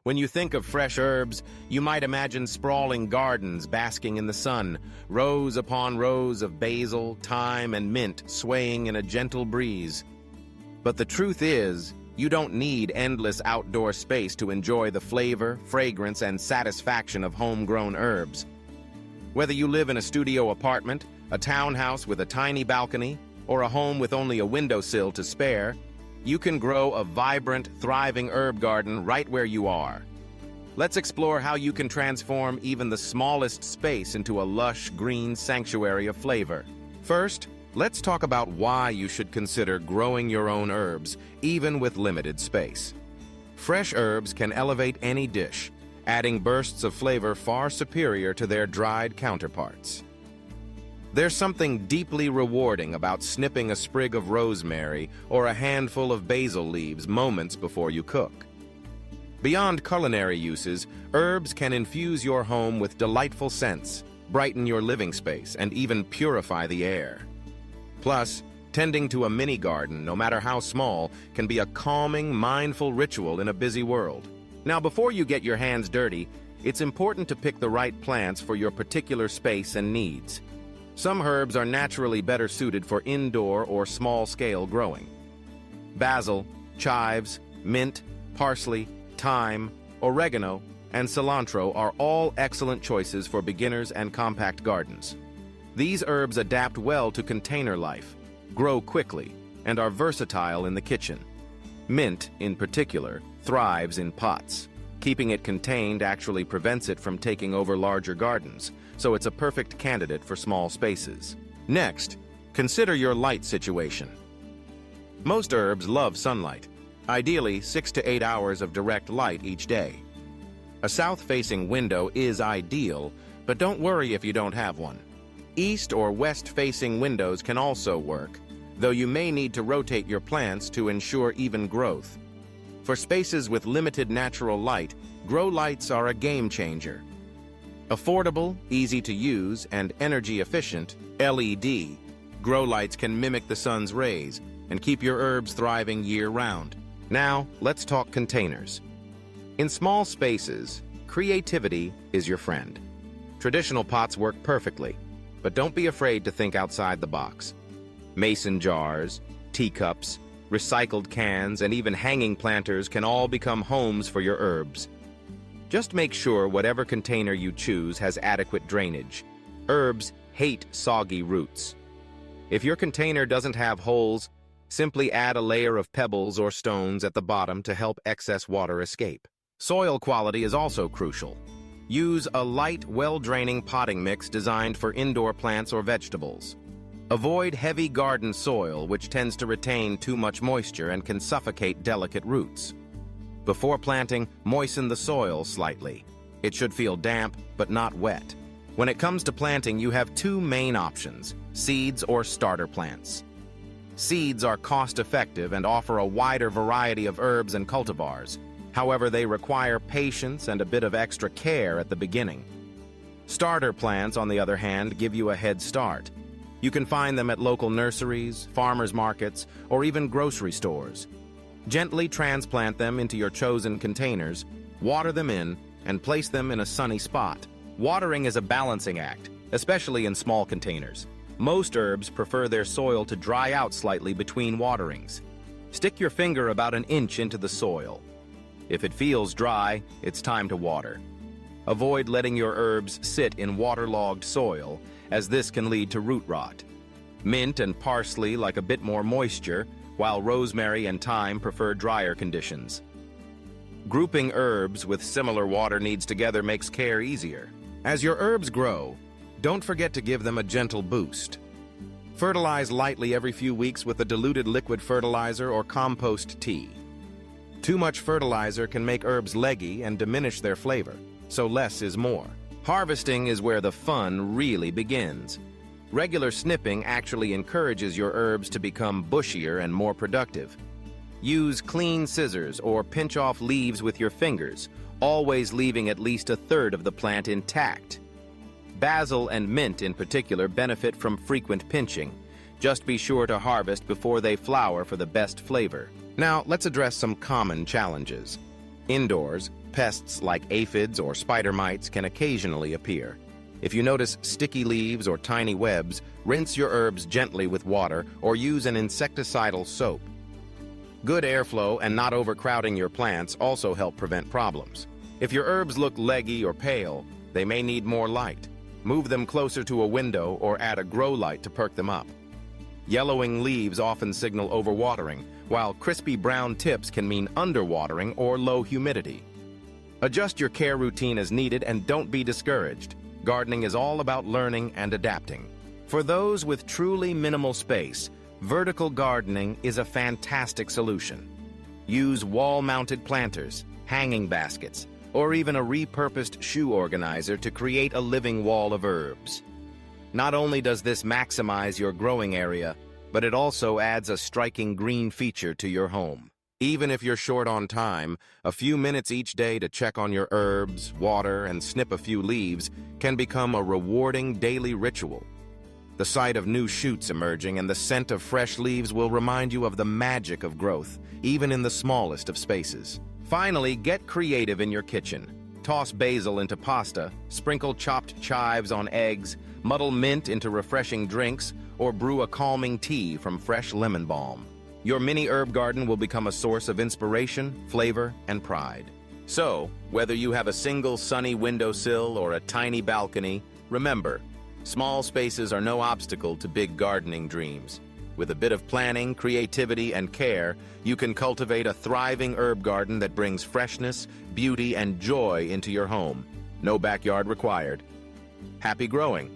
When you think of fresh herbs, you might imagine sprawling gardens basking in the sun, rows upon rows of basil, thyme, and mint swaying in a gentle breeze. But the truth is, you don't need endless outdoor space to enjoy the flavor, fragrance, and satisfaction of homegrown herbs. Whether you live in a studio apartment, a townhouse with a tiny balcony, or a home with only a windowsill to spare, you can grow a vibrant, thriving herb garden right where you are. Let's explore how you can transform even the smallest space into a lush, green sanctuary of flavor. First, let's talk about why you should consider growing your own herbs, even with limited space. Fresh herbs can elevate any dish, adding bursts of flavor far superior to their dried counterparts. There's something deeply rewarding about snipping a sprig of rosemary or a handful of basil leaves moments before you cook. Beyond culinary uses, herbs can infuse your home with delightful scents, brighten your living space, and even purify the air. Plus, tending to a mini garden, no matter how small, can be a calming, mindful ritual in a busy world. Now, before you get your hands dirty, it's important to pick the right plants for your particular space and needs. Some herbs are naturally better suited for indoor or small-scale growing. Basil, chives, mint, parsley, thyme, oregano, and cilantro are all excellent choices for beginners and compact gardens. These herbs adapt well to container life, grow quickly, and are versatile in the kitchen. Mint, in particular, thrives in pots. Keeping it contained actually prevents it from taking over larger gardens, so it's a perfect candidate for small spaces. Next, consider your light situation. Most herbs love sunlight, ideally 6 to 8 hours of direct light each day. A south-facing window is ideal, but don't worry if you don't have one. East or west-facing windows can also work, though you may need to rotate your plants to ensure even growth. For spaces with limited natural light, grow lights are a game changer. Affordable, easy to use, and energy efficient, LED, grow lights can mimic the sun's rays and keep your herbs thriving year-round. Now, let's talk containers. In small spaces, creativity is your friend. Traditional pots work perfectly, but don't be afraid to think outside the box. Mason jars, teacups, recycled cans, and even hanging planters can all become homes for your herbs. Just make sure whatever container you choose has adequate drainage. Herbs hate soggy roots. If your container doesn't have holes, simply add a layer of pebbles or stones at the bottom to help excess water escape. Soil quality is also crucial. Use a light, well-draining potting mix designed for indoor plants or vegetables. Avoid heavy garden soil, which tends to retain too much moisture and can suffocate delicate roots. Before planting, moisten the soil slightly. It should feel damp, but not wet. When it comes to planting, you have two main options: seeds or starter plants. Seeds are cost-effective and offer a wider variety of herbs and cultivars. However, they require patience and a bit of extra care at the beginning. Starter plants, on the other hand, give you a head start. You can find them at local nurseries, farmers markets, or even grocery stores. Gently transplant them into your chosen containers, water them in, and place them in a sunny spot. Watering is a balancing act, especially in small containers. Most herbs prefer their soil to dry out slightly between waterings. Stick your finger about an inch into the soil. If it feels dry, it's time to water. Avoid letting your herbs sit in waterlogged soil, as this can lead to root rot. Mint and parsley like a bit more moisture, while rosemary and thyme prefer drier conditions. Grouping herbs with similar water needs together makes care easier. As your herbs grow, don't forget to give them a gentle boost. Fertilize lightly every few weeks with a diluted liquid fertilizer or compost tea. Too much fertilizer can make herbs leggy and diminish their flavor, so less is more. Harvesting is where the fun really begins. Regular snipping actually encourages your herbs to become bushier and more productive. Use clean scissors or pinch off leaves with your fingers, always leaving at least a third of the plant intact. Basil and mint in particular benefit from frequent pinching. Just be sure to harvest before they flower for the best flavor. Now, let's address some common challenges. Indoors, pests like aphids or spider mites can occasionally appear. If you notice sticky leaves or tiny webs, rinse your herbs gently with water or use an insecticidal soap. Good airflow and not overcrowding your plants also help prevent problems. If your herbs look leggy or pale, they may need more light. Move them closer to a window or add a grow light to perk them up. Yellowing leaves often signal overwatering, while crispy brown tips can mean underwatering or low humidity. Adjust your care routine as needed and don't be discouraged. Gardening is all about learning and adapting. For those with truly minimal space, vertical gardening is a fantastic solution. Use wall-mounted planters, hanging baskets, or even a repurposed shoe organizer to create a living wall of herbs. Not only does this maximize your growing area, but it also adds a striking green feature to your home. Even if you're short on time, a few minutes each day to check on your herbs, water, and snip a few leaves can become a rewarding daily ritual. The sight of new shoots emerging and the scent of fresh leaves will remind you of the magic of growth, even in the smallest of spaces. Finally, get creative in your kitchen. Toss basil into pasta, sprinkle chopped chives on eggs, muddle mint into refreshing drinks, or brew a calming tea from fresh lemon balm. Your mini herb garden will become a source of inspiration, flavor, and pride. So, whether you have a single sunny windowsill or a tiny balcony, remember, small spaces are no obstacle to big gardening dreams. With a bit of planning, creativity, and care, you can cultivate a thriving herb garden that brings freshness, beauty, and joy into your home. No backyard required. Happy growing!